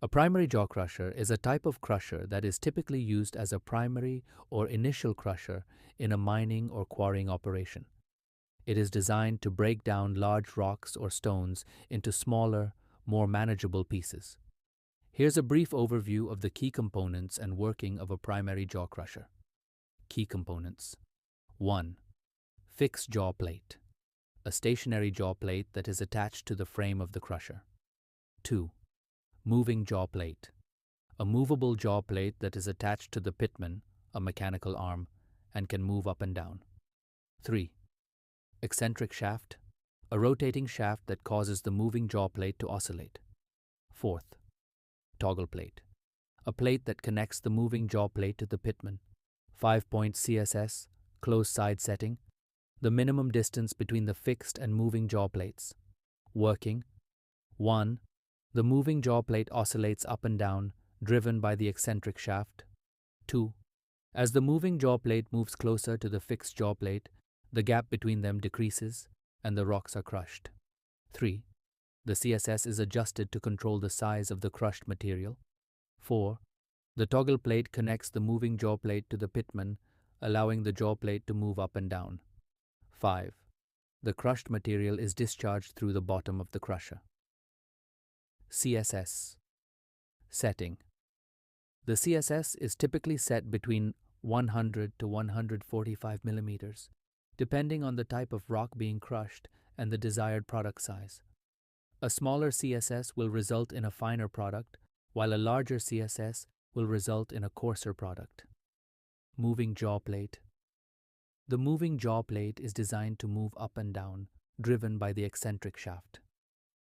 A primary jaw crusher is a type of crusher that is typically used as a primary or initial crusher in a mining or quarrying operation. It is designed to break down large rocks or stones into smaller, more manageable pieces. Here's a brief overview of the key components and working of a primary jaw crusher. Key components. 1. Fixed jaw plate. A stationary jaw plate that is attached to the frame of the crusher. 2. Moving jaw plate. A movable jaw plate that is attached to the pitman, a mechanical arm, and can move up and down. 3. Eccentric shaft. A rotating shaft that causes the moving jaw plate to oscillate. 4th. Toggle plate. A plate that connects the moving jaw plate to the pitman. 5-point CSS, close side setting. The minimum distance between the fixed and moving jaw plates. Working. 1. The moving jaw plate oscillates up and down, driven by the eccentric shaft. 2. As the moving jaw plate moves closer to the fixed jaw plate, the gap between them decreases and the rocks are crushed. 3. The CSS is adjusted to control the size of the crushed material. 4. The toggle plate connects the moving jaw plate to the pitman, allowing the jaw plate to move up and down. 5. The crushed material is discharged through the bottom of the crusher. CSS. Setting. The CSS is typically set between 100 to 145 millimeters, depending on the type of rock being crushed and the desired product size. A smaller CSS will result in a finer product, while a larger CSS will result in a coarser product. Moving jaw plate. The moving jaw plate is designed to move up and down, driven by the eccentric shaft.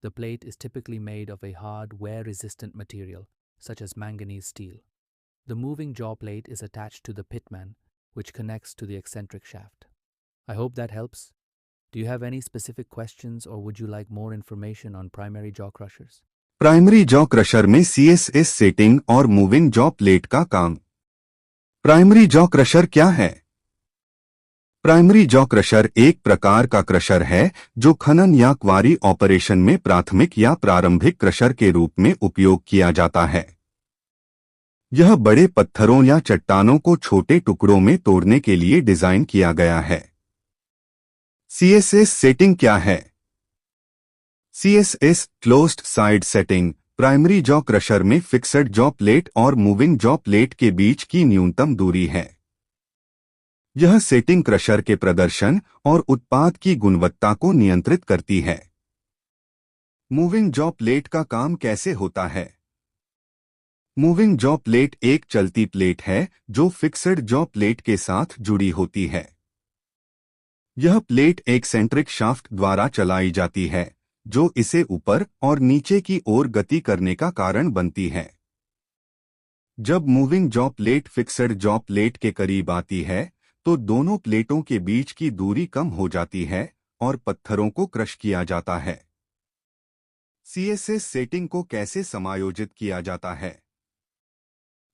The plate is typically made of a hard, wear-resistant material, such as manganese steel. The moving jaw plate is attached to the pitman, which connects to the eccentric shaft. I hope that helps. Do you have any specific questions or would you like more information on primary jaw crushers? Primary jaw crusher में CSS setting और moving jaw plate का काम। Primary jaw crusher क्या है? Primary jaw crusher एक प्रकार का crusher है जो खनन या क्वारी ऑपरेशन में प्राथमिक या प्रारंभिक क्रशर के रूप में उपयोग किया जाता है। यह बड़े पत्थरों या चट्टानों को छोटे टुकड़ों में तोड़ने के लिए डिजाइन किया गया है। CSS सेटिंग क्या है? CSS closed side setting primary jaw crusher में फिक्स्ड जॉ प्लेट और मूविंग जॉ प्लेट के बीच की न्यूनतम दूरी है। यह सेटिंग क्रशर के प्रदर्शन और उत्पाद की गुणवत्ता को नियंत्रित करती है। मूविंग जॉ प्लेट का काम कैसे होता है? मूविंग जॉ प्लेट एक चलती प्लेट है जो फिक्स्ड जॉ प्लेट के साथ जुड़ी होती है। यह प्लेट एक्सेंट्रिक शाफ्ट द्वारा चलाई जाती है, जो इसे ऊपर और नीचे की ओर गति करने का कारण बनती है। जब moving jaw plate fixed jaw plate के करीब आती है, तो दोनों प्लेटों के बीच की दूरी कम हो जाती है और पत्थरों को क्रश किया जाता है। CSS सेटिंग को कैसे समायोजित किया जाता है?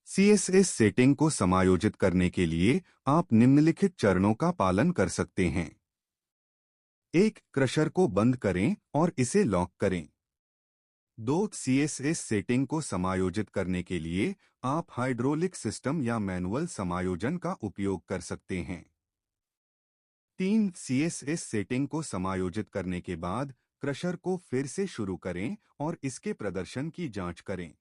CSS सेटिंग को समायोजित करने के लिए आप निम्नलिखित चरणों का पालन कर सकते हैं। 1. क्रशर को बंद करें और इसे लॉक करें। 2. CSS सेटिंग को समायोजित करने के लिए आप हाइड्रोलिक सिस्टम या मैनुअल समायोजन का उपयोग कर सकते हैं। 3. CSS सेटिंग को समायोजित करने के बाद क्रशर को फिर से शुरू करें और इसके प्रदर्शन की जांच करें।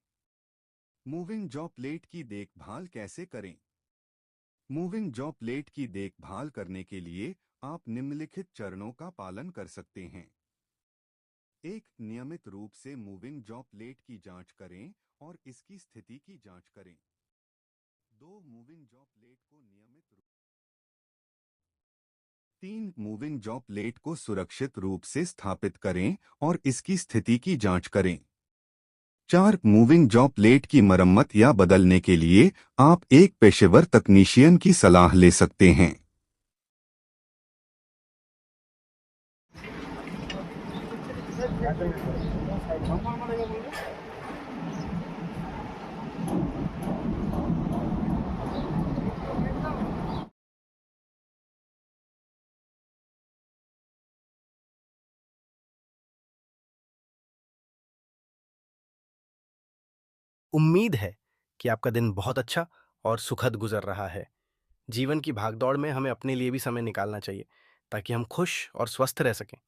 मूविंग जॉ प्लेट की देखभाल कैसे करें? मूविंग जॉ प्लेट की देखभाल करने के लिए आप निम्नलिखित चरणों का पालन कर सकते हैं। 1. नियमित रूप से मूविंग जॉ प्लेट की जांच करें और इसकी स्थिति की जांच करें। 2. मूविंग जॉ प्लेट को नियमित रूप 3. मूविंग जॉ प्लेट को सुरक्षित रूप से स्थापित करें और इसकी स्थिति की जांच करें। 4. मूविंग जॉ प्लेट की मरम्मत या बदलने के लिए आप एक पेशेवर तकनीशियन की सलाह ले सकते हैं। उम्मीद है कि आपका दिन बहुत अच्छा और सुखद गुजर रहा है। जीवन की भागदौड़ में हमें अपने लिए भी समय निकालना चाहिए ताकि हम खुश और स्वस्थ रह सकें।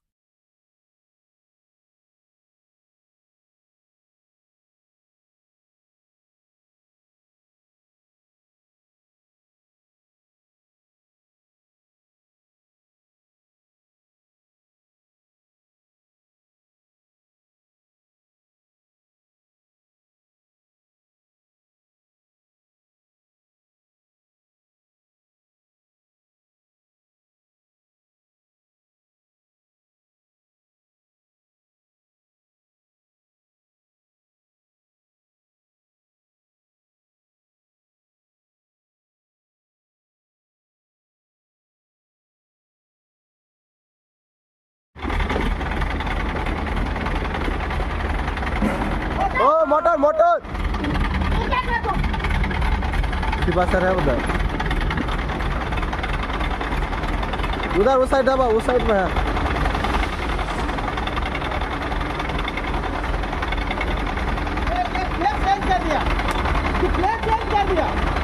ओ मोटर मोटर सर है उधर उधर उस साइड दबा उस साइड में है। प्लेट चेंज कर दिया।